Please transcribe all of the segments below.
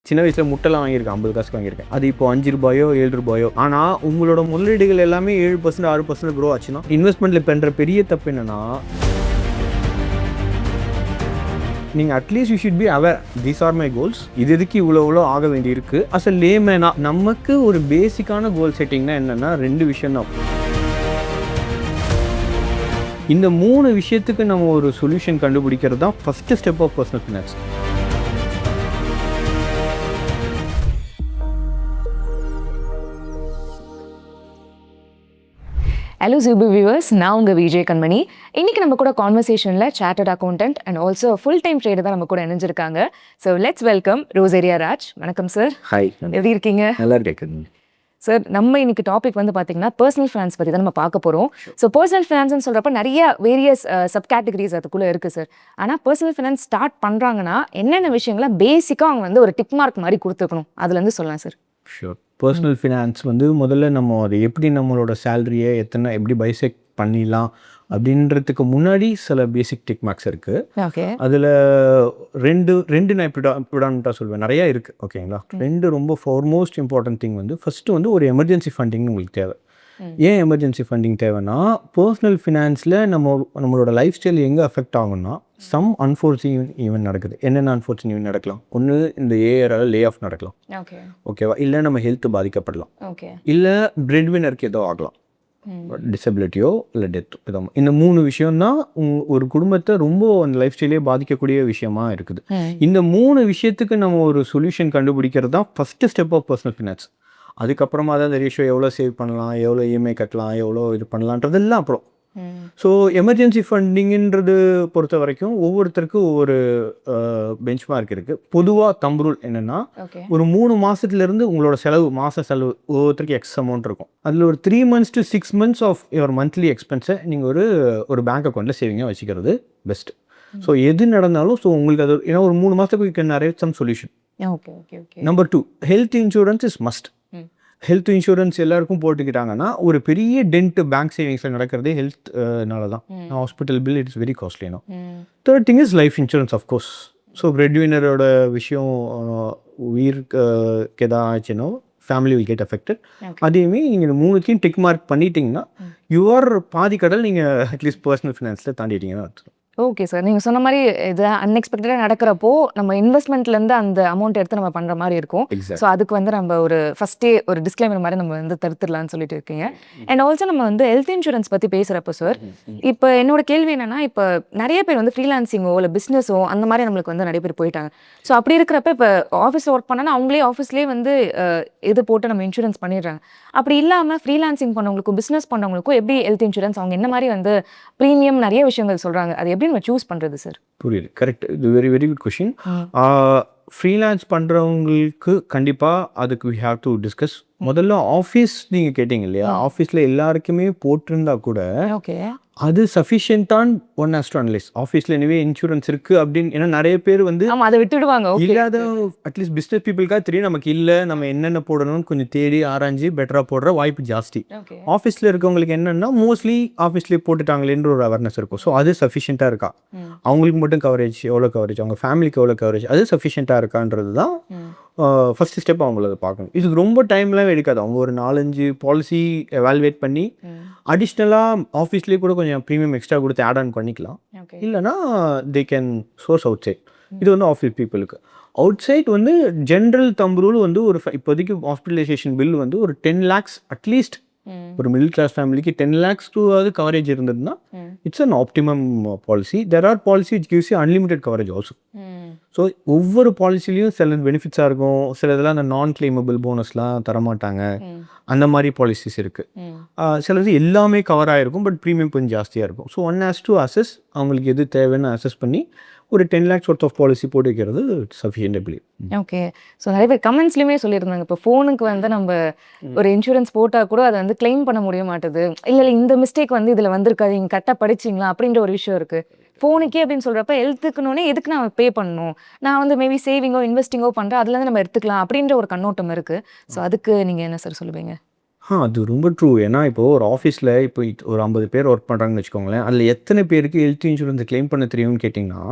சின்ன வயசில் முட்டைலாம் வாங்கியிருக்கேன், 50 காசுக்கு வாங்கியிருக்கேன். அது இப்போ 5 ரூபாயோ 7 ரூபாயோ. ஆனால் உங்களோட முதலீடுகள் எல்லாமே 7% 6% க்ரோ ஆச்சுன்னா இன்வெஸ்ட்மெண்ட்டில் பண்ணுற பெரிய தப்பு என்னென்னா, நீங்கள் at least you should be aware these are my goals, இது எதுக்கு இவ்வளோ ஆக வேண்டியிருக்கு. அஸ் அ லேமேனா நமக்கு ஒரு பேசிக்கான கோல் செட்டிங்னா என்னென்னா 2 விஷயம் தான். இந்த 3 விஷயத்துக்கு நம்ம ஒரு சொல்யூஷன் கண்டுபிடிக்கிறது தான் first step of personal finance. Hello Zebu viewers, நான் உங்கள் விஜய் கண்மணி. இன்றைக்கி நம்ம கூட கான்வர்சேஷனில் chartered accountant and also full time trader தான் நம்ம கூட இணைஞ்சிருக்காங்க. So let's welcome Rosaria Raj. வணக்கம் சார். ஹாய், எப்படி இருக்கீங்க? நல்லா இருக்கேன் சார். நம்ம இன்னைக்கு டாபிக் வந்து பார்த்தீங்கன்னா பர்சனல் ஃபினான்ஸ் பற்றி தான் நம்ம பார்க்க போகிறோம். ஸோ பர்சனல் ஃபினான்ஸ்னு சொல்கிறப்ப நிறைய வேரியஸ் சப் கேட்டகரிஸ் அதுக்குள்ளே இருக்குது சார். ஆனால் பர்சனல் ஃபினான்ஸ் ஸ்டார்ட் பண்ணுறாங்கன்னா என்னென்ன விஷயங்களை பேசிக்காக அவங்க வந்து ஒரு டிக் மார்க் மாதிரி கொடுத்துக்கணும், அதுலேருந்து சொல்லலாம் சார். ஷூர். பர்சனல் ஃபினான்ஸ் வந்து முதல்ல நம்ம அது எப்படி நம்மளோட சேலரியை எப்படி பைசெக்ட் பண்ணிடலாம் அப்படின்றதுக்கு முன்னாடி சில பேசிக் டெக் மார்க்ஸ் இருக்குது. ஓகே. அதில் ரெண்டு நான் ப்ரிடாமினண்ட்டாக சொல்வேன், நிறையா இருக்குது. ஓகேங்களா. 2 ரொம்ப ஃபார்மோஸ்ட் இம்பார்ட்டன்ட் திங் வந்து ஃபஸ்ட்டு வந்து ஒரு எமர்ஜென்சி ஃபண்டிங்னு உங்களுக்கு தேவை. ஏன் எமர்ஜென்சி ஃபண்டிங் தேவைன்னா, பர்சனல் ஃபினான்ஸில் நம்மளோட லைஃப் ஸ்டைல் எங்கே அஃபெக்ட் ஆகும்னா சம் அன்ஃபார்ச்சுனேட் ஈவென்ட் நடக்குது. என்னென்ன அன்ஃபார்ச்சுனேட் ஈவென்ட் நடக்கலாம்? ஒன்று இந்த ஏஆரால் லே ஆஃப் நடக்கலாம். ஓகேவா. இல்லை நம்ம ஹெல்த் பாதிக்கப்படலாம். இல்லை பிரெட் வினருக்கு ஏதோ ஆகலாம், டிசபிலிட்டியோ இல்லை டெத்தோ. ஏதோ இந்த 3 விஷயம்தான் ஒரு குடும்பத்தை ரொம்ப அந்த லைஃப் ஸ்டைலே பாதிக்கக்கூடிய விஷயமா இருக்குது. இந்த 3 விஷயத்துக்கு நம்ம ஒரு சொல்யூஷன் கண்டுபிடிக்கிறது தான் first step of personal finance. அதுக்கப்புறமா தான் இந்த ரேஷியோ எவ்வளோ சேவ் பண்ணலாம், எவ்வளோ இஎம்ஐ கட்டலாம், எவ்வளோ இது பண்ணலான்றதெல்லாம் அப்புறம். ஸோ எமர்ஜென்சி ஃபண்டிங்கிறது பொறுத்த வரைக்கும் ஒவ்வொருத்தருக்கும் ஒவ்வொரு பெஞ்ச் மார்க் இருக்குது. பொதுவாக தம்புரூல் என்னென்னா, ஒரு 3 மாதத்துலேருந்து உங்களோட செலவு, மாத செலவு ஒவ்வொருத்தருக்கு எக்ஸ் அமௌண்ட் இருக்கும். அதில் ஒரு 3 months to 6 months of your monthly எக்ஸ்பென்ஸை நீங்கள் ஒரு பேங்க் அக்கௌண்ட்டில் சேவிங்காக வச்சுக்கிறது பெஸ்ட்டு. ஸோ எது நடந்தாலும் உங்களுக்கு அது ஏன்னா ஒரு 3 மாதத்துக்கு you can arrange some solution. Number 2, health insurance is must. Health insurance எல்லாருக்கும் போட்டுக்கிட்டாங்கன்னா ஒரு பெரிய டென்ட் பேங்க் சேவிங்ஸில் நடக்கிறதே ஹெல்த்னால தான். ஹாஸ்பிட்டல் பில் இட்ஸ் வெரி காஸ்ட்லினோ. Third thing is life insurance of course. So பிரெட் வினரோட விஷயம் உயிருக்கு எதாவது ஆச்சுன்னோ ஃபேமிலி வில் கெட் அஃபெக்டட். அதேமே நீங்கள் 3த்தையும் டிக் மார்க் பண்ணிட்டீங்கன்னா யுவர் பாதி கடல் நீங்கள் அட்லீஸ்ட் பர்சனல் ஃபினான்ஸில் தாண்டிட்டீங்கன்னா அர்த்தம். Okay sir. நீங்கள் சொன்ன மாதிரி இது அன்எக்ஸ்பெக்டடாக நடக்கிறப்போ நம்ம இன்வெஸ்ட்மெண்ட்லேருந்து அந்த அமௌண்ட் எடுத்து நம்ம பண்ணுற மாதிரி இருக்கும். ஸோ அதுக்கு வந்து நம்ம ஒரு ஃபஸ்ட்டே ஒரு டிஸ்க்ளைமர் மாதிரி நம்ம வந்து தடுத்துடலான்னு சொல்லிட்டு இருக்கீங்க. அண்ட் ஆல்சோ நம்ம வந்து ஹெல்த் இன்சூரன்ஸ் பற்றி பேசுகிறப்போ சார், இப்போ என்னோட கேள்வி என்னென்னா, இப்போ நிறைய பேர் வந்து ஃப்ரீலான்சிங்கோ இல்லை பிஸ்னஸோ அந்த மாதிரி நம்மளுக்கு வந்து நிறைய பேர் போயிட்டாங்க. ஸோ அப்படி இருக்கிறப்ப இப்போ ஆஃபீஸில் ஒர்க் பண்ணால் அவங்களே ஆஃபீஸ்லேயே வந்து இது போட்டு நம்ம இன்சூரன்ஸ் பண்ணிடுறாங்க. அப்படி இல்லாமல் ஃப்ரீலான்சிங் பண்ணவங்களுக்கும் பிஸ்னஸ் பண்ணவங்களுக்கும் எப்படி ஹெல்த் இன்சூரன்ஸ், அவங்க என்ன மாதிரி வந்து ப்ரீமியம் நிறைய விஷயங்கள் சொல்கிறாங்க, அது எப்படி நம்ம சூஸ் பண்ணுறது சார்? புரியுது, கரெக்ட். இது very very good question. Freelance பண்ணுறவங்களுக்கு கண்டிப்பாக அதுக்கு வி ஹாவ் டு டிஸ்கஸ். முதல்ல ஆஃபீஸ் நீங்கள் கேட்டிங்க இல்லையா, ஆஃபீஸில் எல்லாருக்குமே போட்டிருந்தா கூட ஓகே அது சஃபிஷியன்டான் ஒன் ஹேஸ் டு அனலைஸ். ஆஃபீஸில் எனவே இன்சூரன்ஸ் இருக்குது அப்படின்னு, ஏன்னா நிறைய பேர் வந்து அதை விட்டுடுவாங்க. இல்லாத அட்லீஸ்ட் பிஸ்னஸ் பீப்புளுக்காக தெரியும் நமக்கு இல்லை, நம்ம என்னென்ன போடணும்னு கொஞ்சம் தேடி ஆராய்ஞ்சு பெட்டராக போடுற வாய்ப்பு ஜாஸ்தி. ஆஃபீஸில் இருக்கவங்களுக்கு என்னென்னா மோஸ்ட்லி ஆஃபீஸ்லேயே போட்டுட்டாங்களேன்ற ஒரு அவேர்னஸ் இருக்கும். ஸோ அது சஃபிஷியண்ட்டாக இருக்கா, அவங்களுக்கு மட்டும் கவரேஜ் எவ்வளோ கவரேஜ், அவங்க ஃபேமிலிக்கு எவ்வளோ கவரேஜ், அது சஃபிஷியண்ட்டாக இருக்கான்றது தான் ஃபஸ்ட்டு ஸ்டெப். அவங்கள அதை பார்க்கணும். இதுக்கு ரொம்ப டைம்லாம் எடுக்காது. அவங்க ஒரு 4-5 பாலிசி எவாலுவேட் பண்ணி அடிஷ்னலாக ஆஃபீஸ்லேயே கூட கொஞ்சம் ப்ரீமியம் எக்ஸ்ட்ரா கொடுத்து ஆட் ஆன் பண்ணிக்கலாம். இல்லைனா they can source outside. இது வந்து ஆஃபீஸ் பீப்புளுக்கு. அவுட் சைட் வந்து ஜென்ரல் தம்புரூல் வந்து ஒரு இப்போதைக்கு ஹாஸ்பிட்டலைசேஷன் பில் வந்து ஒரு 10 lakhs அட்லீஸ்ட் ஒரு மிடில் கிளாஸ் ஃபேமிலிக்கு 10 lakhs அது கவரேஜ் இருந்ததுன்னா it's an optimum policy. There are policy which gives you unlimited coverage also. So ஒவ்வொரு பாலிசிலையும் சில பெனிஃபிட்ஸாக இருக்கும், சில இதெல்லாம் அந்த நான் கிளைமபிள் போனஸ்லாம் தரமாட்டாங்க, அந்த மாதிரி பாலிசிஸ் இருக்குது. சிலது எல்லாமே கவர் ஆகிருக்கும், பட் ப்ரீமியம் கொஞ்சம் ஜாஸ்தியாக இருக்கும். So one has to assess, அவங்களுக்கு எது தேவைன்னு அசஸ் பண்ணி ஒரு 10 lakhs ஒர்த் ஆஃப் பாலிசி போட்டு வைக்கிறது sufficient I believe. Okay. So நிறைய பேர் கமெண்ட்ஸ்லையுமே சொல்லியிருந்தாங்க, இப்போ ஃபோனுக்கு வந்து நம்ம ஒரு இன்சூரன்ஸ் போட்டால் கூட அதை வந்து கிளைம் பண்ண முடிய மாட்டுது, இல்லை இந்த மிஸ்டேக் வந்து இதில் வந்திருக்காது, நீங்கள் கரெக்டாக படிச்சிங்களா அப்படின்ற ஒரு விஷயம் இருக்குது. ஃபோனுக்கே அப்படின்னு சொல்கிறப்ப ஹெல்த்துக்குன்னே எதுக்கு நான் பே பண்ணணும், நான் வந்து மேபி சேவிங்கோ இன்வெஸ்டிங்கோ பண்ணுறேன், அதுலேருந்து நம்ம எடுத்துக்கலாம் அப்படின்ற ஒரு கண்ணோட்டம் இருக்குது. ஸோ அதுக்கு நீங்கள் என்ன சார் சொல்லுவீங்க? அது ரொம்ப ட்ரூ. ஏன்னா இப்போ ஒரு ஆஃபீஸில் இப்போ ஒரு 50 பேர் ஒர்க் பண்ணுறாங்கன்னு வச்சுக்கோங்களேன். அதில் எத்தனை பேருக்கு ஹெல்த் இன்சூரன்ஸ் கிளைம் பண்ண தெரியும்னு கேட்டிங்கன்னா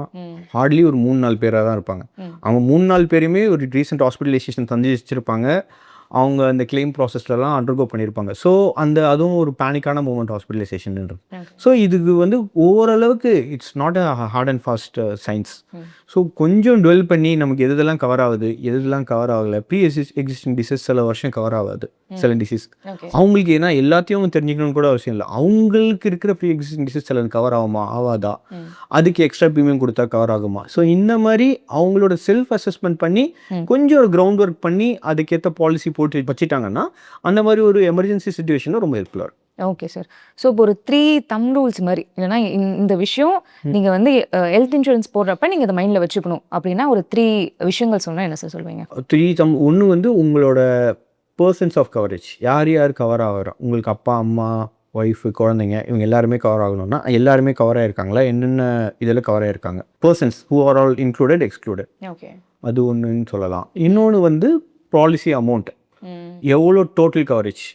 ஹார்ட்லி ஒரு 3-4 பேராக தான் இருப்பாங்க. அவங்க 3-4 பேருமே ஒரு ரீசெண்ட் ஹாஸ்பிட்டலைசேஷன் சந்திச்சிருப்பாங்க. அவங்க அந்த கிளைம் ப்ராசஸ்லலாம் அண்டர்கோ பண்ணியிருப்பாங்க. ஸோ அதுவும் ஒரு பேனிக்கான மூமெண்ட் ஹாஸ்பிட்டலைசேஷன்ன்றது. ஸோ இதுக்கு வந்து ஓரளவுக்கு it's not a hard and fast science. So கொஞ்சம் டுவெல் பண்ணி நமக்கு எதெல்லாம் கவர் ஆகுது, எதெல்லாம் கவர் ஆகலை, எக்ஸிஸ்டிங் டிசீஸ் சில வருஷம் கவர் ஆகாது சில டிசீஸ். அவங்களுக்கு ஏன்னா எல்லாத்தையும் தெரிஞ்சுக்கணும்னு கூட அவசியம் இல்லை. அவங்களுக்கு இருக்கிற ப்ரீ எக்ஸிஸ்டிங் டிசீஸ் சில கவர் ஆகுமா ஆகாதா, அதுக்கு எக்ஸ்ட்ரா ப்ரீமியம் கொடுத்தா கவர் ஆகுமா. ஸோ இந்த மாதிரி அவங்களோட செல்ஃப் அசஸ்மெண்ட் பண்ணி கொஞ்சம் ஒரு கிரவுண்ட் ஒர்க் பண்ணி அதுக்கேற்ற பாலிசி போட்டு வச்சுட்டாங்கன்னா அந்த மாதிரி ஒரு எமர்ஜென்சி சுச்சுவேஷனில் ரொம்ப ஹெல்ப்ஃபுல்லாக இருக்கும். Okay sir. ஸோ இப்போ ஒரு 3 தம் ரூல்ஸ் மாதிரி இல்லைனா இந்த விஷயம் நீங்கள் வந்து ஹெல்த் இன்சூரன்ஸ் போடுறப்ப நீங்கள் அதை மைண்டில் வச்சுக்கணும் அப்படின்னா ஒரு 3 விஷயங்கள் சொன்னால் என்ன சார் சொல்வீங்க? 3 ஒன்று வந்து உங்களோட பர்சன்ஸ் ஆஃப் கவரேஜ், யார் யார் கவர் ஆகிறோம். உங்களுக்கு அப்பா, அம்மா, ஒய்ஃபு, குழந்தைங்க இவங்க எல்லாருமே கவர் ஆகணும்னா எல்லாருமே கவர் ஆகிருக்காங்களா, என்னென்ன இதில் கவர் ஆகிருக்காங்க, persons who are all included excluded, okay அது ஒன்றுன்னு சொல்லலாம். இன்னொன்று வந்து பாலிசி அமௌண்ட், எவ்வளோ டோட்டல் கவரேஜ்,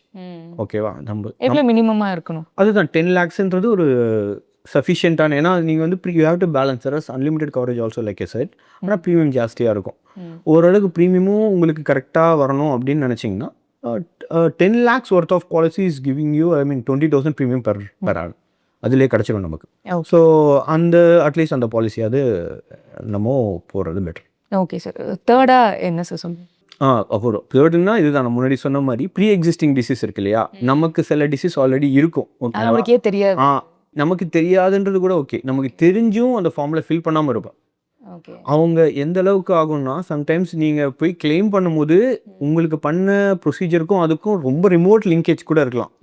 ஓகேவா, நம்ம எவ்வளோ மினிமமாக இருக்கணும். அதுதான் 10 lakhsன்றது ஒரு சஃபிஷியண்ட்டான. ஏன்னா நீங்கள் வந்து யூ ஹேவ் டு பேலன்ஸ் அரஸ் unlimited coverage also like a side. ஆனால் ப்ரீமியம் ஜாஸ்தியாக இருக்கும். ஓரளவுக்கு ப்ரீமியமும் உங்களுக்கு கரெக்டாக வரணும் அப்படின்னு நினச்சிங்கன்னா 10 lakhs worth of policy is giving you 20,000 premium per ஆட் அதிலே கிடச்சிடும் நமக்கு. ஸோ அட்லீஸ்ட் அந்த பாலிசியாவது நம்ம போகிறது பெட்டர். Okay sir. தேர்டாக என்ன சார் சொல்லுங்கள்? அப்புறம் தேர்டுன்னா இதுதான் நான் முன்னாடி சொன்ன மாதிரி ப்ரீ எக்ஸிஸ்டிங் டிசீஸ் இருக்கு இல்லையா, நமக்கு சில டிசீஸ் ஆல்ரெடி இருக்கும். நமக்கே தெரியாது. நமக்கு தெரியாதுன்றது கூட ஓகே, நமக்கு தெரிஞ்சும் அந்த ஃபார்மில் ஃபில் பண்ணாமல் இருப்போம். அவங்க எந்த அளவுக்கு ஆகும்னா சம்டைம்ஸ் நீங்கள் போய் கிளைம் பண்ணும்போது உங்களுக்கு பண்ண ப்ரொசீஜருக்கும் அதுக்கும் ரொம்ப ரிமோட் லிங்கேஜ் கூட இருக்கலாம்.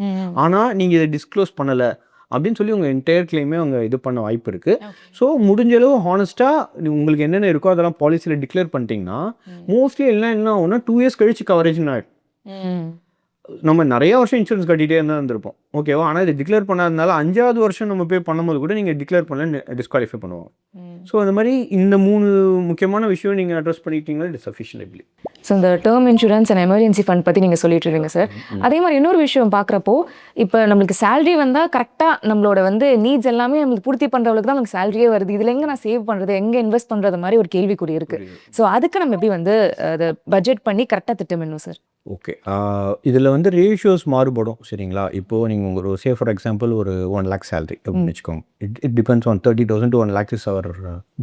ஆனால் நீங்கள் இதை டிஸ்க்ளோஸ் பண்ணலை அப்படின்னு சொல்லி உங்கள் என்டையர் கிளைமே அவங்க இது பண்ண வாய்ப்பு இருக்குது. ஸோ முடிஞ்ச அளவு ஹானஸ்ட்டாக உங்களுக்கு என்னென்ன இருக்கோ அதெல்லாம் பாலிசியில் டிக்ளேர் பண்ணிட்டீங்கன்னா மோஸ்ட்லி எல்லாம் என்ன ஆகும்னா 2 years கழிச்சு கவரேஜ்னு ஆகிடும். நம்ம நிறைய வருஷம் இன்சூரன்ஸ் கட்டிகிட்டே இருந்தால் இருந்திருப்போம், ஓகேவா. ஆனால் இது டிக்ளேர் பண்ணாதனால 5வது வருஷம் நம்ம போய் பண்ணும்போது கூட நீங்கள் டிக்ளேர் பண்ணல டிஸ்குவாலிஃபை பண்ணுவாங்க. ஸோ அந்த மாதிரி இந்த 3 முக்கியமான விஷயம் நீங்கள் அட்ரஸ் பண்ணிக்கிட்டீங்கன்னா இட் சஃபிஷியன்ட் எப்லி. ஸோ இந்த term insurance and emergency fund பற்றி நீங்கள் சொல்லிட்டு இருக்கீங்க சார். அதே மாதிரி இன்னொரு விஷயம் பார்க்குறப்போ இப்போ நம்மளுக்கு சேலரி வந்தால் கரெக்டாக நம்மளோட வந்து நீட்ஸ் எல்லாமே நம்மளுக்கு பூர்த்தி பண்ணுறவங்களுக்கு தான் நமக்கு சேலரியே வருது. இதில் எங்கே நான் சேவ் பண்ணுறது, எங்கே இன்வெஸ்ட் பண்ணுறது மாதிரி ஒரு கேள்விக்குறி இருக்குது. ஸோ அதுக்கு நம்ம எப்படி வந்து அதை பட்ஜெட் பண்ணி கரெக்டாக திட்டமிடணும் சார்? ஓகே, இதில் வந்து ரேஷியோஸ் மாறுபடும், சரிங்களா. இப்போது நீங்கள் ஒரு சே ஃபார் எக்ஸாம்பிள் ஒரு 1 lakh சேலரி அப்படின்னு வச்சுக்கோங்க. It depends on 30,000 to 1 lakh is our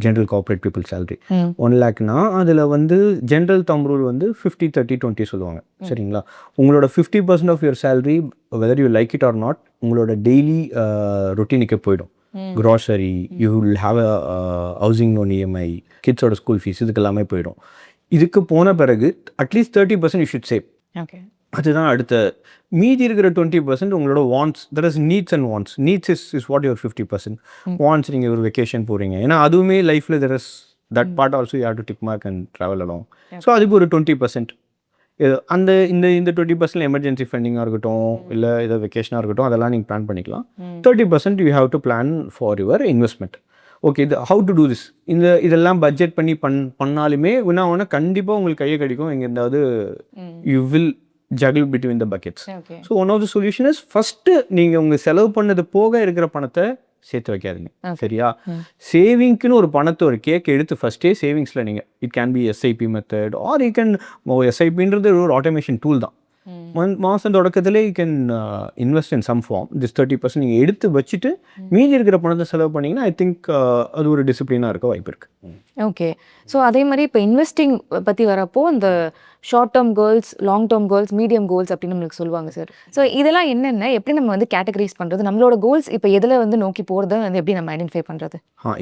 general corporate people salary. 1 lakhனா அதில் வந்து ஜென்ரல் தம் ரூல் வந்து 50-30-20 சொல்லுவாங்க, சரிங்களா. உங்களோட 50% off your salary whether you like it or not உங்களோட டெய்லி ரொட்டீனுக்கு போயிடும். Grocery, you will have a housing loan, EMI, கிட்ஸோட ஸ்கூல் ஃபீஸ், இதுக்கு எல்லாமே போயிடும். இதுக்கு போன பிறகு at least 30% you should save. Okay, அதுதான் அடுத்த. மீதி இருக்கிற 20% உங்களோட wants, that is needs and wants. Needs is what your 50%. Wants நீங்கள் ஒரு வெக்கேஷன் போகிறீங்க, ஏன்னா அதுவுமே லைஃப்பில் there is that part also you have to tick mark and travel along. So அதுக்கு ஒரு 20%. அந்த இந்த 20% எமர்ஜென்சி ஃபண்டிங்காக இருக்கட்டும், இல்லை ஏதோ வெக்கேஷனாக இருக்கட்டும், அதெல்லாம் நீங்கள் பிளான் பண்ணிக்கலாம். 30% you have to plan for your investment. Okay, இது ஹவு டு டூ திஸ், இதெல்லாம் பட்ஜெட் பண்ணி பண்ணாலுமே என்ன ஆகும்னா கண்டிப்பாக உங்களுக்கு கையை கிடைக்கும் எங்கேருந்தாவது. You will juggle between the buckets. So one of the solution is first நீங்கள் உங்கள் செலவு பண்ணது போக இருக்கிற பணத்தை சேர்த்து வைக்காதீங்க, சரியா. சேவிங்க்குன்னு ஒரு பணத்தை ஒரு கேக் எடுத்து ஃபஸ்ட்டே சேவிங்ஸில் நீங்கள் it can be SIP method or you can, எஸ்ஐபின்றது ஒரு ஆட்டோமேஷன் டூல் தான். மாதம் தொடக்கத்தில் you can invest in some form. This 30% நீங்கள் எடுத்து வச்சுட்டு மீதி இருக்கிற பணத்தை செலவு பண்ணிங்கன்னா ஐ திங்க் அது ஒரு டிசிப்ளினாக இருக்க வாய்ப்பு இருக்குது. ஓகே, ஸோ அதே மாதிரி இப்போ இன்வெஸ்டிங் பற்றி வரப்போ இந்த short term goals, long term goals, medium goals அப்படின்னு நம்மளுக்கு சொல்லுவாங்க சார். ஸோ இதெல்லாம் என்னென்ன, எப்படி நம்ம வந்து கேட்டகரைஸ் பண்ணுறது, நம்மளோட கோல்ஸ் இப்போ எதில் வந்து நோக்கி போகிறத வந்து எப்படி நம்ம ஐடென்டிஃபை பண்ணுறது?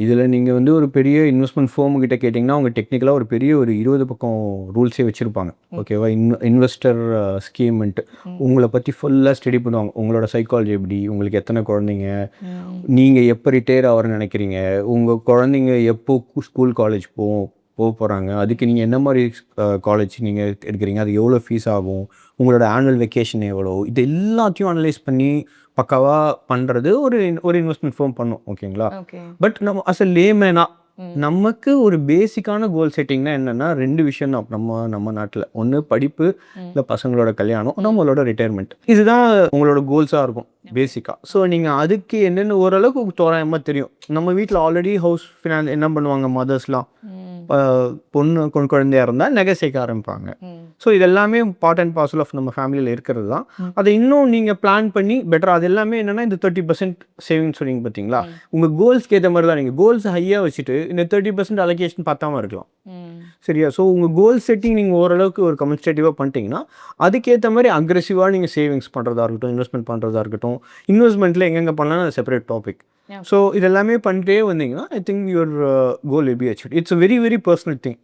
இதில் நீங்கள் வந்து ஒரு பெரிய இன்வெஸ்ட்மெண்ட் ஃபோம் கிட்ட கேட்டிங்கன்னா அவங்க டெக்னிக்கலாக ஒரு பெரிய ஒரு 20 பக்கம் ரூல்ஸே வச்சுருப்பாங்க, ஓகேவா. இன்வெஸ்டர் ஸ்கீம்ன்ட்டு உங்களை பற்றி ஃபுல்லாக ஸ்டடி பண்ணுவாங்க. உங்களோட சைக்காலஜி எப்படி, உங்களுக்கு எத்தனை குழந்தைங்க, நீங்கள் எப்போ ரிட்டையர் ஆகிறன்னு நினைக்கிறீங்க, உங்கள் குழந்தைங்க எப்போ ஸ்கூல் காலேஜ் போக போகிறாங்க, அதுக்கு நீங்கள் என்ன மாதிரி காலேஜ் நீங்கள் எடுக்கிறீங்க, அது எவ்வளோ ஃபீஸ் ஆகும், உங்களோட ஆனுவல் வெக்கேஷன் எவ்வளோ, இது எல்லாத்தையும் அனலைஸ் பண்ணி பக்காவாக பண்ணுறது ஒரு இன்வெஸ்ட்மெண்ட் ஃபோம் பண்ணும், ஓகேங்களா. பட் நம்ம அஸ் அ லேமேனாக நமக்கு ஒரு பேசிக்கான கோல் செட்டிங்னா என்னன்னா 2 விஷயம் தான் நம்ம நாட்டில். ஒன்று படிப்பு, இல்லை பசங்களோட கல்யாணம், நம்மளோட ரிட்டையர்மெண்ட். இதுதான் உங்களோட கோல்ஸாக இருக்கும் பேசிக்காக. ஸோ நீங்கள் அதுக்கு என்னென்ன ஓரளவுக்கு தோராயமாக தெரியும். நம்ம வீட்டில் ஆல்ரெடி ஹவுஸ் ஃபினான்ஸ் என்ன பண்ணுவாங்க மதர்ஸ்லாம், பொண்ணு குழந்தையாக இருந்தால் நகை சேர்க்க ஆரம்பிப்பாங்க. ஸோ இது எல்லாமே பார்ட் அண்ட் பார்சல் ஆஃப் நம்ம ஃபேமிலியில் இருக்கிறது தான். அதை இன்னும் நீங்கள் பிளான் பண்ணி பெட்டர், அது எல்லாமே என்னென்னா இந்த 30% சேவிங்ஸ் சொன்னீங்க பார்த்தீங்களா, உங்கள் கோல்ஸ்க்கு ஏற்ற மாதிரி தான். நீங்கள் கோல்ஸ் ஹையாக வச்சுட்டு இந்த 30% அலோகேஷன் பார்த்தாம இருக்கலாம். சரியா? ஸோ உங்கள் கோல் செட்டிங் நீங்கள் ஓரளவுக்கு ஒரு கம்யூனிகேட்டிவாக பண்ணிட்டீங்கன்னா அதுக்கேற்ற மாதிரி அக்ரெசிவாக நீங்கள் சேவிங்ஸ் பண்ணுறதா இருக்கட்டும், இன்வெஸ்ட்மெண்ட் பண்ணுறதா இருக்கட்டும். இன்வெஸ்ட்மெண்ட்டில் எங்கெங்கே பண்ணலாம் அது செப்பரேட் டாபிக். ஸோ இதெல்லாமே பண்ணிட்டே வந்தீங்கன்னா I think your goal will be achieved. It's a very very personal thing.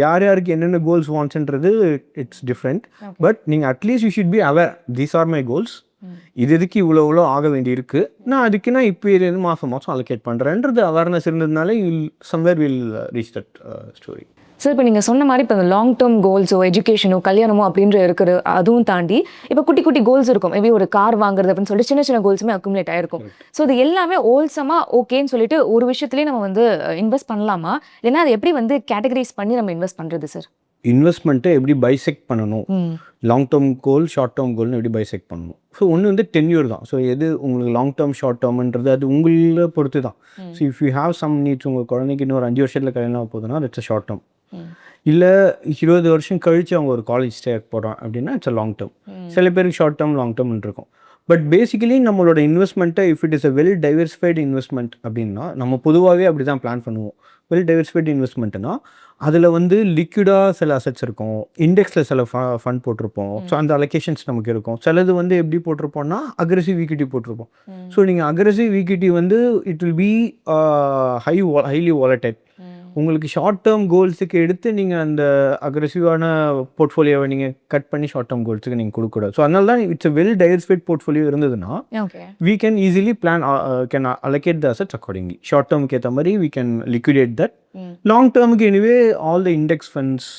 யார் யாருக்கு என்னென்ன கோல்ஸ் வாண்ட்ஸ்ன்றது இட்ஸ் டிஃப்ரெண்ட். பட் நீங்கள் at least you should be aware, these are my goals, இதுக்கு இவ்வளோ ஆக வேண்டி இருக்கு, நான் அதுக்கு நான் இப்போ இருந்து மாதம் அலோகேட் பண்ணுறேன்றது அவேர்னஸ் இருந்ததுனால you somewhere will reach that story. Sir இப்போ நீங்கள் சொன்ன மாதிரி இப்போ இந்த லாங் டேர்ம் கோல்ஸோ எஜுகேஷனோ கல்யாணமோ அப்படின்ற இருக்கிற அதுவும் தாண்டி இப்போ குட்டி குட்டி கோல்ஸ் இருக்கும். மேபி ஒரு கார் வாங்குறது அப்படின்னு சொல்லிட்டு சின்ன சின்ன கோல்ஸுமே அக்குமுலேட் ஆயிருக்கும். ஸோ இது எல்லாமே ஹோல்சமாக ஓகேன்னு சொல்லிட்டு ஒரு விஷயத்துலேயே நம்ம வந்து இன்வெஸ்ட் பண்ணலாமா, இல்லைன்னா அதை எப்படி வந்து கேட்டகரைஸ் பண்ணி நம்ம இன்வெஸ்ட் பண்ணுறது சார்? இன்வெஸ்ட்மெண்ட்டை எப்படி பைசெக்ட் பண்ணணும், long term goal short term கோல்னு எப்படி பைசெக்ட் பண்ணணும். ஸோ ஒன்று வந்து டென்யூர் தான். ஸோ எது உங்களுக்கு லாங் டேர்ம் ஷார்ட் டேர்ம்ன்றது அது உங்களை பொறுத்து தான். So if you have some needs, உங்கள் குழந்தைக்கு இன்னொரு 5 வருஷத்தில் கல்யாணம் போகுதுன்னா இட்ஸ் அ ஷார்ட் டேர்ம். இல்லை 20 வருஷம் கழித்து அவங்க ஒரு காலேஜ் ஸ்டே போகிறோம் அப்படின்னா இட்ஸ் அ லாங் டேர்ம். சில பேருக்கு ஷார்ட் டேர்ம் லாங் டேர்ம்னு இருக்கும். பட் பேசிக்கலி நம்மளோட இன்வெஸ்ட்மெண்ட்டை if it is a well diversified investment அப்படின்னா நம்ம பொதுவாகவே அப்படி தான் பிளான் பண்ணுவோம். வெல் டைவர்சிஃபைடு இன்வெஸ்ட்மெண்ட்னா அதில் வந்து லிக்விடாக சில அசட்ஸ் இருக்கும், இண்டெக்ஸில் சில ஃபண்ட் போட்டிருப்போம். ஸோ அந்த அலோகேஷன்ஸ் நமக்கு இருக்கும். சிலது வந்து எப்படி போட்டிருப்போம்னா அக்ரெசிவ் ஈக்விட்டி போட்டிருப்போம். ஸோ நீங்கள் அக்ரெசிவ் ஈக்விட்டி வந்து it will B highly volatile. உங்களுக்கு ஷார்ட் டேர்ம் கோல்ஸுக்கு எடுத்து நீங்கள் அந்த அக்ரெசிவான போர்ட்ஃபோலியோவை நீங்கள் கட் பண்ணி ஷார்ட் டேர்ம் கோல்ஸுக்கு நீங்கள் கொடுக்கக்கூடாது. ஸோ அதனால தான் இட்ஸ் வெல் டைவர்சிஃபைட் போர்ட்ஃபோலியோ இருந்ததுன்னா we can easily plan can allocate the assets accordingly. Short டேர்முக்கு ஏற்ற மாதிரி we can liquidate that. Long டேர்முக்கு anyway all the index funds,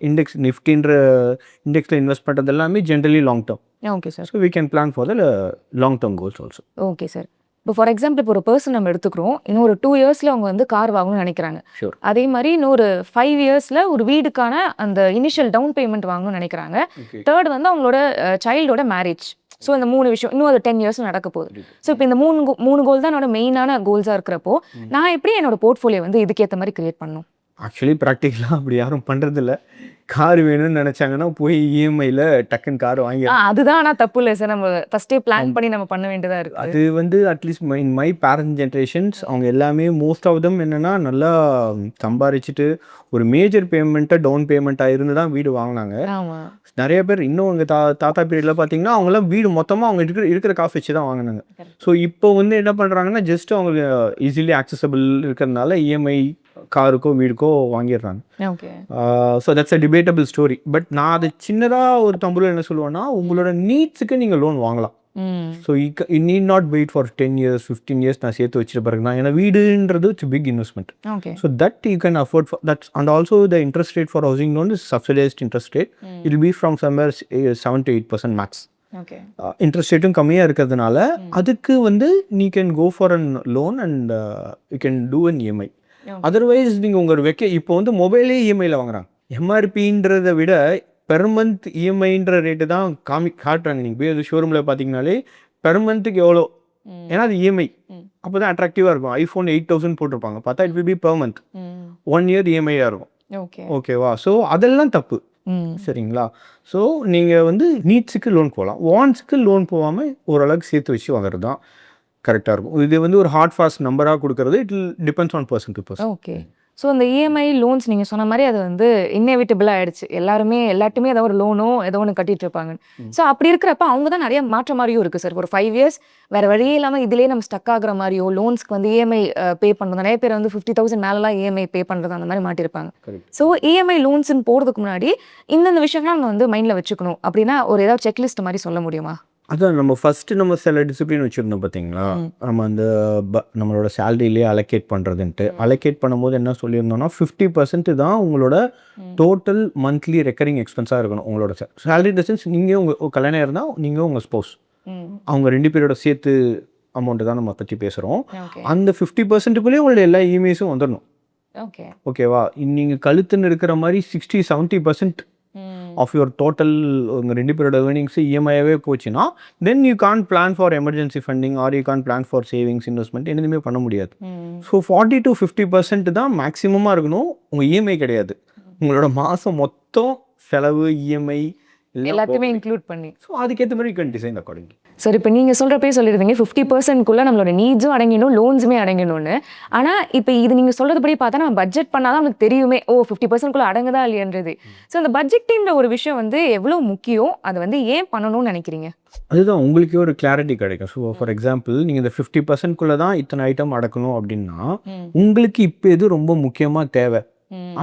index நிஃப்டின்ற இண்டெக்ஸில் இன்வெஸ்ட் பண்ணுறது எல்லாமே generally long term. Okay sir. So we can plan for the long term goals also. Okay sir. இப்போ for example இப்போ ஒரு person நம்ம எடுத்துக்கிறோம், இன்னும் ஒரு 2 இயர்ஸில் அவங்க வந்து கார் வாங்கணும்னு நினைக்கிறாங்க. அதே மாதிரி இன்னொரு 5 இயர்ஸில் ஒரு வீடுக்கான அந்த இனிஷியல் டவுன் பேமெண்ட் வாங்கணும்னு நினைக்கிறாங்க. தேர்ட் வந்து அவங்களோட சைல்டோட மேரேஜ். ஸோ இந்த 3 விஷயம் இன்னும் அது 10 இயர்ஸ் நடக்க போகுது. ஸோ இப்போ இந்த மூணு கோல் தான் என்னோட மெயினான கோல்ஸாக இருக்கிறப்போ நான் எப்படி என்னோட போர்ட்ஃபோலியோ வந்து இதுக்கேற்ற மாதிரி கிரியேட் பண்ணணும்? ஆக்சுவலி ப்ராக்டிக்கலாக அப்படி யாரும் பண்ணுறதில்ல. கார் வேணும்னு நினச்சாங்கன்னா போய் இஎம்ஐயில் டக்குன்னு கார் வாங்கி, அதுதான் ஆனால் தப்பு இல்லை சார். நம்ம ஃபஸ்ட்டே பிளான் பண்ணி நம்ம பண்ண வேண்டியதாக இருக்குது. அது வந்து அட்லீஸ்ட் மை பேரண்ட் ஜென்ரேஷன்ஸ் அவங்க எல்லாமே மோஸ்ட் ஆஃப் தம் என்னென்னா நல்லா சம்பாரிச்சுட்டு ஒரு மேஜர் பேமெண்ட்டை டவுன் பேமெண்ட்டாக இருந்து தான் வீடு வாங்கினாங்க. நிறைய பேர் இன்னும் எங்கள் தாத்தா பீரியடில் பார்த்தீங்கன்னா அவங்களாம் வீடு மொத்தமாக அவங்க இருக்கிற காசு வச்சு தான் வாங்கினாங்க. ஸோ இப்போ வந்து என்ன பண்ணுறாங்கன்னா ஜஸ்ட் அவங்களுக்கு ஈஸிலி ஆக்சசபிள் இருக்கிறதுனால இஎம்ஐ காருக்கோ வீடுக்கோ வாங்கிடுறாங்க. So that's a debatable story. But நான் அது சின்னதாக ஒரு தம்புல என்ன சொல்லுவேன்னா உங்களோட நீட்ஸுக்கு நீங்கள் லோன் வாங்கலாம். So you need not wait for 10 years 15 years நான் சேர்த்து வச்சுட்டு பிறகு தான். ஏன்னா வீடுன்றது it's big investment. So that you can afford for that's. And also the interest rate for housing loan is subsidized interest rate. It will be from somewhere 7 to 8% max. Interest ரேட்டும் கம்மியாக இருக்கிறதுனால அதுக்கு வந்து நீ can go for an loan and you can do an EMI. Otherwise நீங்கள் உங்கள் இப்போ வந்து மொபைலே இஎம்ஐயில் வாங்குறாங்க. எம்ஆர்பின்றதை விட பெர் மந்த் இஎம்ஐன்ற ரேட்டு தான் காட்டுறாங்க. நீங்கள் போய் அது ஷோரூமில் பார்த்தீங்கனாலே பெர் மந்த்துக்கு எவ்வளோ, ஏன்னா அது இஎம்ஐ அப்போ தான் அட்ராக்டிவாக இருக்கும். iPhone 8,000 போட்டிருப்பாங்க, பார்த்தா it will B per month 1 year இஎம்ஐயாக இருக்கும். ஓகேவா? ஸோ அதெல்லாம் தப்பு. சரிங்களா? ஸோ நீங்கள் வந்து நீட்ஸுக்கு லோன் போகலாம், வாண்ட்ஸுக்கு லோன் போகாமல் ஓரளவுக்கு சேர்த்து வச்சு வாங்குறது தான் கரெக்டாக இருக்கும். இது வந்து ஒரு ஹார்ட் ஃபாஸ்ட் நம்பராக கொடுக்கறது it depends on person to person. Okay. So இந்த இஎம்ஐ லோன்ஸ் நீங்கள் சொன்ன மாதிரி அது வந்து இன்னெவிட்டபிளாக ஆகிடுச்சு. எல்லாட்டுமே ஏதோ ஒரு லோனோ ஏதோ ஒன்று கட்டிட்டு இருப்பாங்க. ஸோ அப்படி இருக்கிறப்ப அவங்க தான் நிறைய மாற்ற மாதிரியும் இருக்குது சார். ஒரு 5 years வேறு வழியே இல்லாமல் இதிலே நம்ம ஸ்டக் ஆகிற மாதிரியோ லோன்ஸ்க்கு வந்து இஎம்ஐ பே பண்ணுறது, நிறைய பேர் வந்து 50,000 மேலெலாம் இஎம்ஐ பே பண்ணுறது அந்த மாதிரி மாட்டிருப்பாங்க. ஸோ இஎம்ஐ லோன்ஸ்ன்னு போகிறதுக்கு முன்னாடி இந்தந்த விஷயம்லாம் நம்ம வந்து மைண்டில் வச்சுக்கணும் அப்படின்னா ஒரு ஏதாவது செக்லிஸ்ட் மாதிரி சொல்ல முடியுமா? அதான் நம்ம ஃபஸ்ட்டு நம்ம சில டிசிப்ளின் வச்சுருந்தோம் பார்த்தீங்களா, நம்ம அந்த நம்மளோட சேலரியிலே அலோகேட் பண்ணுறதுன்ட்டு. அலோகேட் பண்ணும்போது என்ன சொல்லியிருந்தோம்னா 50% தான் உங்களோட டோட்டல் மந்த்லி ரெக்கரிங் எக்ஸ்பென்ஸாக இருக்கணும். உங்களோட சேலரி இன் த சென்ஸ் நீங்கள் உங்கள் கல்யாணம் இருந்தால் நீங்கள் உங்கள் ஸ்பௌஸ் அவங்க 2 பேரோட சேர்த்து அமௌண்ட்டு தான் நம்ம பற்றி பேசுகிறோம். அந்த 50%க்குள்ளேயே உங்களோட எல்லா இஎம்ஐஸும் வந்துடணும். ஓகே. ஓகேவா? நீங்கள் கழுத்துன்னு இருக்கிற மாதிரி 60-70% ஆஃப் யுவர் டோட்டல் உங்கள் 2 பேரோட ஏர்னிங்ஸ் இஎம்ஐயாகவே போச்சுன்னா then you can plan for emergency funding or you can plan for savings investment எதுவுமே பண்ண முடியாது. ஸோ 40-50% தான் மேக்ஸிமமாக இருக்கணும். உங்கள் இஎம்ஐ கிடையாது, உங்களோட மாதம் மொத்தம் செலவு இஎம்ஐ எல்லாத்தையுமே இன்க்ளூட் பண்ணி. ஸோ அதுக்கேற்ற மாதிரி you can design accordingly. Sir இப்போ நீங்கள் சொல்கிறப்பே சொல்லியிருந்தீங்க 50%க்குள்ளே நம்மளோட நீட்ஸும் அடங்கிடணும், லோன்ஸுமே அடங்கிடணும்னு. ஆனால் இப்போ இது நீங்கள் சொல்கிறதுபடி பார்த்தா நம்ம பட்ஜெட் பண்ணால் தான் நமக்கு தெரியுமே, ஓ 50%க்குள்ளே அடங்குதா இல்லையன்றது. ஸோ அந்த பட்ஜெட்டின்ற ஒரு விஷயம் வந்து எவ்வளோ முக்கியம், அதை வந்து ஏன் பண்ணணும்னு நினைக்கிறீங்க? அதுதான் உங்களுக்கே ஒரு கிளாரிட்டி கிடைக்கும். ஸோ ஃபார் எக்ஸாம்பிள் நீங்கள் இந்த 50%க்குள்ளே தான் இத்தனை ஐட்டம் அடக்கணும் அப்படின்னா உங்களுக்கு இப்போ எது ரொம்ப முக்கியமாக தேவை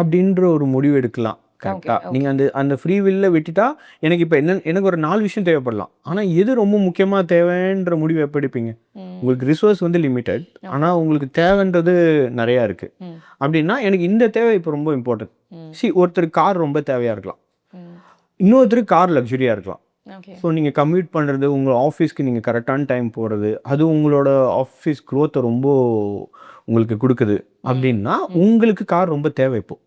அப்படின்ற ஒரு முடிவு எடுக்கலாம். கரெக்டாக நீங்கள் அந்த ஃப்ரீ வில்ல விட்டுட்டா எனக்கு இப்போ எனக்கு ஒரு 4 விஷயம் தேவைப்படலாம். ஆனால் எது ரொம்ப முக்கியமாக தேவைன்ற முடிவு எப்போ எடுப்பீங்க? உங்களுக்கு ரிசோர்ஸ் வந்து லிமிட்டட், ஆனால் உங்களுக்கு தேவைன்றது நிறையா இருக்குது. அப்படின்னா எனக்கு இந்த தேவை இப்போ ரொம்ப இம்பார்ட்டன்ட். ஒருத்தருக்கு கார் ரொம்ப தேவையாக இருக்கலாம், இன்னொருத்தருக்கு கார் லக்ஸுரியாக இருக்கலாம். ஸோ நீங்கள் கம்யூட் பண்ணுறது, உங்கள் ஆஃபீஸ்க்கு நீங்கள் கரெக்டான டைம் போகிறது, அது உங்களோட ஆஃபீஸ் க்ரோத்தை ரொம்ப உங்களுக்கு கொடுக்குது. அப்படின்னா உங்களுக்கு கார் ரொம்ப தேவை இப்போ,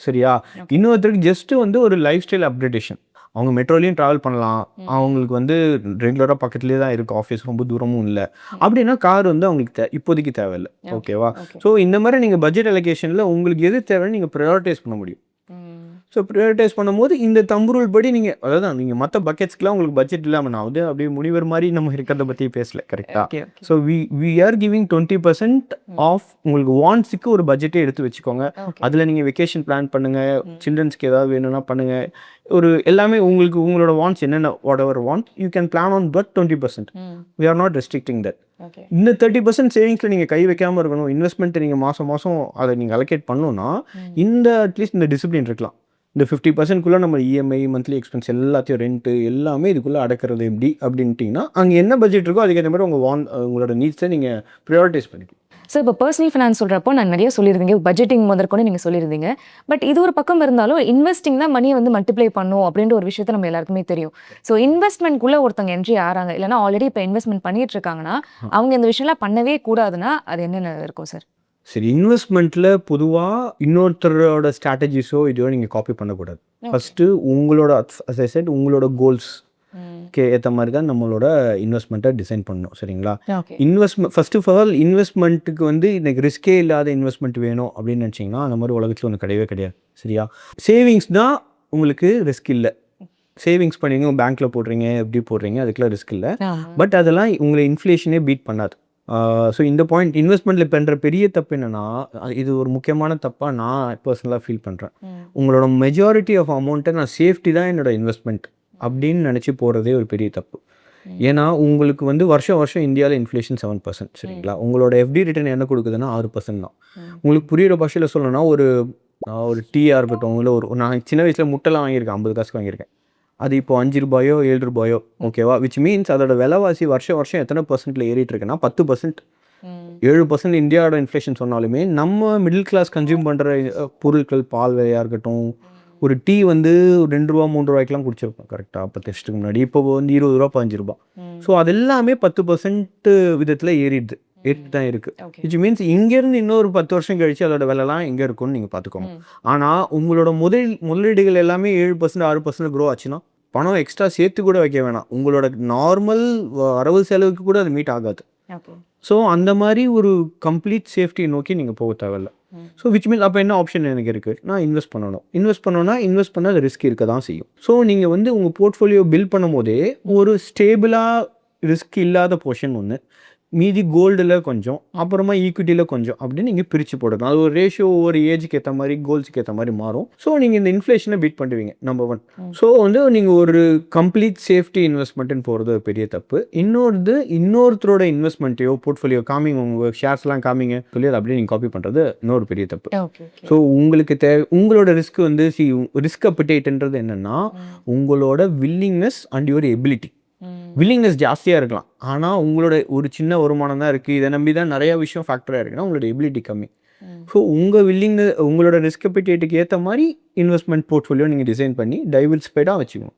சரியா? இன்னொருத்தருக்கு ஜஸ்ட் வந்து ஒரு லைஃப் ஸ்டைல் அப்கிரேடேஷன், அவங்க மெட்ரோலையும் ட்ராவல் பண்ணலாம், அவங்களுக்கு வந்து ரெகுலராக பக்கத்துலேயே தான் இருக்குது ஆஃபீஸ், ரொம்ப தூரமும் இல்லை அப்படின்னா கார் வந்து அவங்களுக்கு இப்போதைக்கு தேவையில்லை. ஓகேவா? ஸோ இந்த மாதிரி நீங்கள் பட்ஜெட் அலோகேஷனில் உங்களுக்கு எது தேவைன்னு நீங்கள் ப்ரையாரிட்டைஸ் பண்ண முடியும். ஸோ ப்ரையாரிட்டைஸ் பண்ணும்போது இந்த தம்புருள் படி நீங்கள், அதாவது நீங்கள் மற்ற பக்கெட்ஸ்க்குலாம் உங்களுக்கு பட்ஜெட் இல்லாமல், நான் வந்து அப்படியே முனிவர் மாதிரி நம்ம இருக்கிறத பற்றி பேசல, கரெக்டாக? So we are giving 20% of உங்களுக்கு வாண்ட்ஸுக்கு ஒரு பட்ஜெட்டே எடுத்து வச்சுக்கோங்க. அதில் நீங்கள் வெக்கேஷன் பிளான் பண்ணுங்கள், சில்ட்ரன்ஸ்க்கு ஏதாவது வேணும்னா பண்ணுங்கள், ஒரு எல்லாமே உங்களுக்கு உங்களோட வாண்ட்ஸ் என்னென்ன whatever want you can plan on but 20%. We are not restricting that. இந்த 30% சேவிங்ஸில் நீங்கள் கை வைக்காமல் இருக்கணும், இன்வெஸ்ட்மெண்ட்டை நீங்கள் மாதம் மாதம் அதை நீங்கள் அலோகேட் பண்ணணும்னா இந்த அட்லீஸ்ட் இந்த டிசிப்ளின் இருக்கலாம். இந்த 50%க்குள்ளே நம்ம இஎம்ஐ, மந்த்லி எக்ஸ்பென்ஸ் எல்லாத்தையும், ரெண்ட்டு எல்லாமே இதுக்குள்ளே அடக்கிறது எப்படி அப்படின்ட்டிங்கன்னா அங்கே என்ன பட்ஜெட் இருக்கோ அதுக்கேற்ற மாதிரி உங்களோட நீட்ஸை நீங்கள் ப்ரையாரிட்டைஸ் பண்ணிக்கலாம். ஸோ இப்போ பர்சனல் ஃபினான்ஸ் சொல்கிறப்போ நான் நிறைய சொல்லியிருந்தீங்க, பட்ஜெட்டிங் முதற்கொண்டு நீங்கள் சொல்லியிருந்தீங்க. பட் இது ஒரு பக்கம் இருந்தாலும் இன்வெஸ்டிங் தான் மணியை வந்து மல்டிப்ளை பண்ணும் அப்படின்ற ஒரு விஷயத்தை நம்ம எல்லாருக்குமே தெரியும். ஸோ இன்வெஸ்ட்மெண்ட்குள்ளே ஒருத்தவங்க என்ட்ரி ஆகிறாங்க, இல்லைனா ஆல்ரெடி இப்போ இன்வெஸ்ட்மெண்ட் பண்ணிட்டு இருக்காங்கன்னா அவங்க இந்த விஷயம்லாம் பண்ணவே கூடாதுன்னா அது என்னென்ன இருக்கும் சார்? சரி, இன்வெஸ்ட்மெண்ட்டில் பொதுவாக இன்னொருத்தரோட ஸ்ட்ராட்டஜிஸோ இதுவோ நீங்கள் காப்பி பண்ணக்கூடாது. ஃபஸ்ட்டு உங்களோட as I said உங்களோட கோல்ஸ்க்கு ஏற்ற மாதிரி தான் நம்மளோட இன்வெஸ்ட்மெண்ட்டை டிசைன் பண்ணணும், சரிங்களா? ஃபர்ஸ்ட் ஆஃப் ஆல் இன்வெஸ்ட்மெண்ட்டுக்கு வந்து எனக்கு ரிஸ்கே இல்லாத இன்வெஸ்ட்மெண்ட் வேணும் அப்படின்னு நினச்சிங்கன்னா அந்த மாதிரி உலகத்தில் ஒன்று கிடையவே கிடையாது, சரியா? சேவிங்ஸ் தான் உங்களுக்கு ரிஸ்க் இல்லை. சேவிங்ஸ் பண்ணுவீங்க, பேங்க்கில் போடுறீங்க, எப்படி போடுறீங்க, அதுக்கெல்லாம் ரிஸ்க் இல்லை. பட் அதெல்லாம் உங்களை இன்ஃப்ளேஷனே பீட் பண்ணாது. ஸோ இந்த பாயிண்ட் இன்வெஸ்ட்மெண்ட்டில் பண்ணுற பெரிய தப்பு என்னென்னா, இது ஒரு முக்கியமான தப்பாக நான் பர்சனலாக ஃபீல் பண்ணுறேன். உங்களோட மெஜாரிட்டி ஆஃப் அமௌண்ட்டை நான் சேஃப்டி தான் என்னோட இன்வெஸ்ட்மெண்ட் அப்படின்னு நினச்சி போகிறதே ஒரு பெரிய தப்பு. ஏன்னா உங்களுக்கு வந்து வருஷம் இந்தியாவில் இன்ஃப்ளேஷன் 7%, சரிங்களா? உங்களோட எஃப்டி ரிட்டர்ன் என்ன கொடுக்குதுன்னா 6% தான். உங்களுக்கு புரியுற பாஷையில் சொல்லணும்னா ஒரு டீயாக இருக்கட்டும், இல்லை நான் சின்ன வயசில் முட்டைலாம் வாங்கியிருக்கேன், 50 காசுக்கு வாங்கியிருக்கேன். அது இப்போ 5 ரூபாயோ 7 ரூபாயோ, ஓகேவா? விச் மீன்ஸ் அதோட விலைவாசி வருஷம் எத்தனை பர்சன்ட்டில் ஏறிட்டு இருக்குன்னா 10%. 7% இந்தியாவோட இன்ஃப்ளேஷன் சொன்னாலுமே நம்ம மிடில் கிளாஸ் கன்சியூம் பண்ணுற பொருட்கள், பால் விலையாக இருக்கட்டும், ஒரு டீ வந்து 2 ரூபா 3 ரூபாய்க்கெலாம் குடிச்சிருப்போம் கரெக்டாக 10 வருஷத்துக்கு முன்னாடி. இப்போ வந்து 20 ரூபா 15 ரூபா. ஸோ அது எல்லாமே 10% விதத்தில் ஏறிட்டு தான் இருக்குது. விச் மீன்ஸ் இங்கேருந்து இன்னொரு 10 வருஷம் கழிச்சு அதோட விலைலாம் எங்கே இருக்கும்னு நீங்கள் பார்த்துக்கோங்க. ஆனால் உங்களோட முதலீடுகள் எல்லாமே 7% 6% க்ரோ ஆச்சுன்னா பணம் எக்ஸ்ட்ரா சேர்த்து கூட வைக்க வேணாம், உங்களோட நார்மல் வரவு செலவுக்கு கூட அது மீட் ஆகாது. ஸோ அந்த மாதிரி ஒரு கம்ப்ளீட் சேஃப்டியை நோக்கி நீங்கள் போக தேவையில்ல. ஸோ விச் மீன்ஸ் அப்போ என்ன ஆப்ஷன் எனக்கு இருக்குது? நான் இன்வெஸ்ட் இன்வெஸ்ட் பண்ணால் அது ரிஸ்க் இருக்க தான் செய்யும். ஸோ நீங்கள் வந்து உங்கள் போர்ட்ஃபோலியோ பில்ட் பண்ணும் போதே ஒரு ஸ்டேபிளாக ரிஸ்க் இல்லாத போர்ஷன் ஒன்று, மீதி கோல்டில் கொஞ்சம், அப்புறமா ஈக்விட்டியில் கொஞ்சம் அப்படின்னு நீங்கள் பிரித்து போடணும். அது ஒரு ரேஷியோ ஒவ்வொரு ஏஜுக்கு ஏற்ற மாதிரி, கோல்ஸுக்கு ஏற்ற மாதிரி மாறும். ஸோ நீங்கள் இந்த இன்ஃப்ளேஷனை பீட் பண்ணுவீங்க, நம்பர் 1. ஸோ வந்து நீங்கள் ஒரு கம்ப்ளீட் சேஃப்டி இன்வெஸ்ட்மெண்ட்டுன்னு போகிறது ஒரு பெரிய தப்பு. இன்னொருத்தரோட இன்வெஸ்ட்மெண்ட்டையோ போர்ட்ஃபோலியோ காமிங்க, உங்கள் ஷேர்ஸ்லாம் காமிங்க சொல்லி அதை அப்படியே நீங்கள் காப்பி பண்ணுறது இன்னொரு பெரிய தப்பு. ஸோ உங்களுக்கு உங்களோட ரிஸ்க் வந்து ரிஸ்க் அப்பிடைட்ன்றது என்னென்னா உங்களோட willingness and your ability. Willingness ஜாஸ்தியாக இருக்கலாம், ஆனால் உங்களோட ஒரு சின்ன வருமானம் தான் இருக்குது, இதை நம்பி தான் நிறையா விஷயம் ஃபேக்டராக இருக்குன்னா உங்களோட எபிலிட்டி கம்மி. ஸோ உங்களோட ரிஸ்க் அப்பிடைட்டுக்கு ஏற்ற மாதிரி இன்வெஸ்ட்மெண்ட் போர்ட்ஃபோலியோ நீங்கள் டிசைன் பண்ணி டைவர்சிஃபைடாக வச்சுக்கணும்.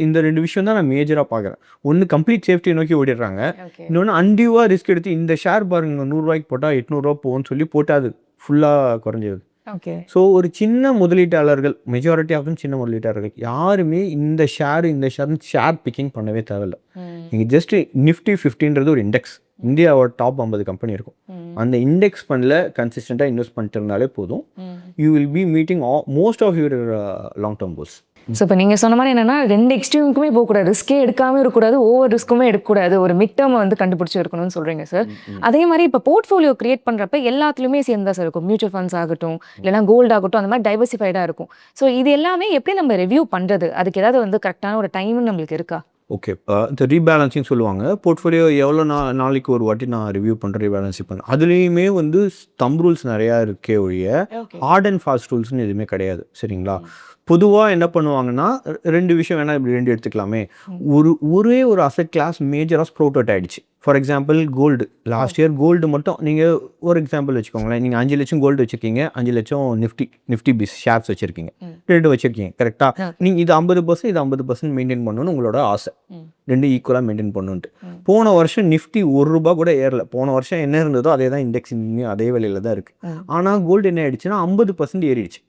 இந்த 2 விஷயம் தான் நான் மேஜராக பார்க்குறேன். ஒன்று கம்ப்ளீட் சேஃப்டியை நோக்கி ஓடிடுறாங்க, இன்னொன்று அன்டியூவாக ரிஸ்க் எடுத்து இந்த ஷேர் பாருங்க 100 ரூபாய்க்கு போட்டால் 800 ரூபா போகும்னு சொல்லி போட்டால் அது ஃபுல்லாக குறைஞ்சிருது. ஓகே. ஸோ ஒரு சின்ன முதலீட்டாளர்கள், மெஜாரிட்டி ஆஃப் சின்ன முதலீட்டாளர்கள் யாருமே இந்த ஷேர்னு ஷேர் பிக்கிங் பண்ணவே தேவையில்ல. நீங்கள் ஜஸ்ட் நிஃப்டி 50ன்றது ஒரு இண்டெக்ஸ், இந்தியாவோட டாப் 50 கம்பெனி இருக்கும். அந்த இண்டெக்ஸ் ஃபண்டில் கன்சிஸ்டண்ட்டாக இன்வெஸ்ட் பண்ணிட்டு இருந்தாலே போதும். You will be meeting most of your long term goals. So இப்போ நீங்கள் சொன்ன மாதிரி என்னென்னா 2 எக்ஸ்ட்ரீமுக்குமே போகக்கூடாது, ரிஸ்கே எடுக்காமல் இருக்கக்கூடாது, ஓவர் ரிஸ்க்குமே எடுக்கக்கூடாது, ஒரு மிட் டேர்மை வந்து கண்டுபிடிச்சி இருக்கணும்னு சொல்கிறீங்க சார். அதே மாதிரி இப்போ போர்ட்ஃபோலியோ கிரியேட் பண்ணுறப்ப எல்லாத்துலேயுமே சேர்ந்தா சார் இருக்கும். மியூச்சுவல் ஃபண்ட்ஸ் ஆகட்டும், இல்லைனா கோல்டு ஆகட்டும், அந்த மாதிரி டைவர்சிஃபைடாக இருக்கும். ஸோ இது எல்லாமே எப்படி நம்ம ரிவ்யூ பண்ணுறது, அதுக்கு ஏதாவது வந்து கரெக்டான ஒரு டைம் நம்மளுக்கு இருக்கா? ஓகே, இந்த ரீபேலன்சிங் சொல்லுவாங்க. போர்ட்ஃபோலியோ எவ்வளோ நாளைக்கு ஒரு வாட்டி நான் ரிவ்யூ பண்ணுறேன், ரீபேலன்சிங் பண்ணுறேன். அதுலேயுமே வந்து தம்ப் ரூல்ஸ் நிறையா இருக்கே ஒழிய ஹார்ட் அண்ட் ஃபாஸ்ட் ரூல்ஸ்னு எதுவுமே கிடையாது. சரிங்களா? பொதுவாக என்ன பண்ணுவாங்கன்னா 2 விஷயம் வேணால் இப்படி 2 எடுத்துக்கலாமே. ஒரே ஒரு அசெட் கிளாஸ் மேஜராக ஸ்ப்ரௌட் அவுட் ஆகிடுச்சு. For example gold. Last year gold மட்டும் நீங்கள் ஒரு எக்ஸாம்பிள் வச்சுக்கோங்களேன். நீங்கள் 5 லட்சம் கோல்டு வச்சுருக்கீங்க, 5 லட்சம் நிஃப்டி பிஸ் ஷேர்ஸ் வச்சுருக்கீங்க, 2 வச்சுருக்கீங்க. கரெக்டாக நீங்கள் இது 50%, இது 50% மெயின்டைன் பண்ணணும்னு உங்களோட ஆசை. 2 ஈக்குவலாக மெயின்டைன் பண்ணணுன்ட்டு. போன வருஷம் நிஃப்டி ₹1 கூட ஏறல. போன வருஷம் என்ன இருந்ததோ அதே தான் இண்டெக்ஸ், அதே விலையில் தான் இருக்குது. ஆனால் கோல்டு என்ன ஆயிடுச்சுன்னா 50% ஏறிடுச்சு.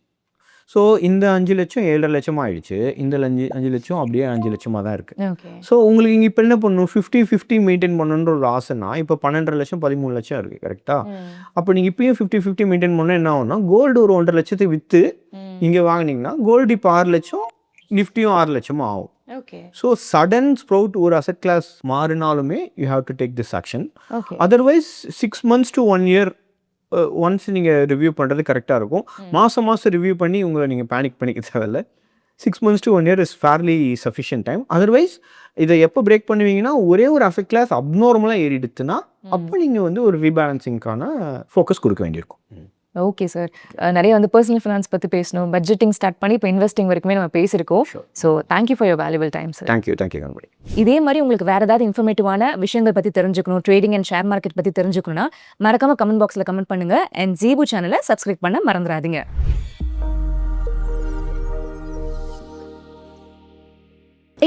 ஸோ இந்த 5 லட்சம் 7.5 லட்சமாக ஆயிடுச்சு. இந்த 5 லட்சம் அப்படியே 5 லட்சமாக தான் இருக்குது. ஸோ உங்களுக்கு இங்கே இப்போ என்ன பண்ணணும், 50-50 மெயின்டைன் பண்ணணுன்ற ஒரு ஆசைனா இப்போ 12.5 லட்சம் 13 லட்சம் இருக்குது. கரெக்டாக? அப்போ நீங்கள் இப்பயும் 50-50 மெயின்டைன் பண்ணால் என்ன ஆகும்னா, கோல்டு ஒரு 1.5 லட்சத்துக்கு விற்று இங்கே வாங்கினீங்கன்னா கோல்டு இப்போ 6 லட்சம், நிஃப்டியும் 6 லட்சமாக ஆகும். ஸோ சடன் ஸ்ப்ரவுட் ஒரு அசெட் கிளாஸ் மாறினாலுமே you have to take this action. Otherwise 6 months to 1 year once நீங்கள் ரிவ்யூ பண்ணுறது கரெக்டாக இருக்கும். மாதம் ரிவ்யூ பண்ணி உங்களை நீங்கள் பேனிக் பண்ணிக்க தேவையில்ல. 6 months to 1 year is fairly sufficient time. Otherwise இதை எப்போ பிரேக் பண்ணுவீங்கன்னா, ஒரே ஒரு அசெட் கிளாஸ் அப்நார்மலாக ஏறிடுச்சுன்னா அப்போ நீங்கள் வந்து ஒரு ரீபேலன்சிங்கான ஃபோக்கஸ் கொடுக்க வேண்டியிருக்கும். ஓகே சார், நிறைய வந்து பர்சனல் ஃபினான்ஸ் பற்றி பேசணும், பட்ஜெட்டிங் ஸ்டார்ட் பண்ணி இப்போ இன்வெஸ்டிங் வரைக்குமே நம்ம பேசியிருக்கோம். So thank you for your valuable time sir. Thank you கண்படி. இதே மாதிரி உங்களுக்கு வேறு ஏதாவது இன்ஃபர்மேட்டிவான விஷயங்கள் பற்றி தெரிஞ்சுக்கணும், ட்ரேடிங் அண்ட் ஷேர் மார்க்கெட் பற்றி தெரிஞ்சுக்கணும்னா மறக்காம கமெண்ட் பாக்ஸில் கமெண்ட் பண்ணுங்கள். அண்ட் ஜீபு சேனலை சப்ஸ்கிரைப் பண்ண மறந்துடாதீங்க.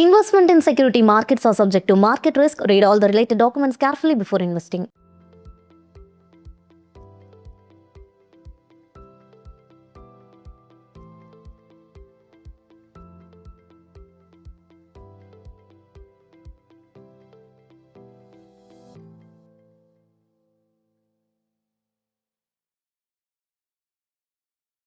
Investment in security markets are subject to market risk. Read all the related documents carefully before investing.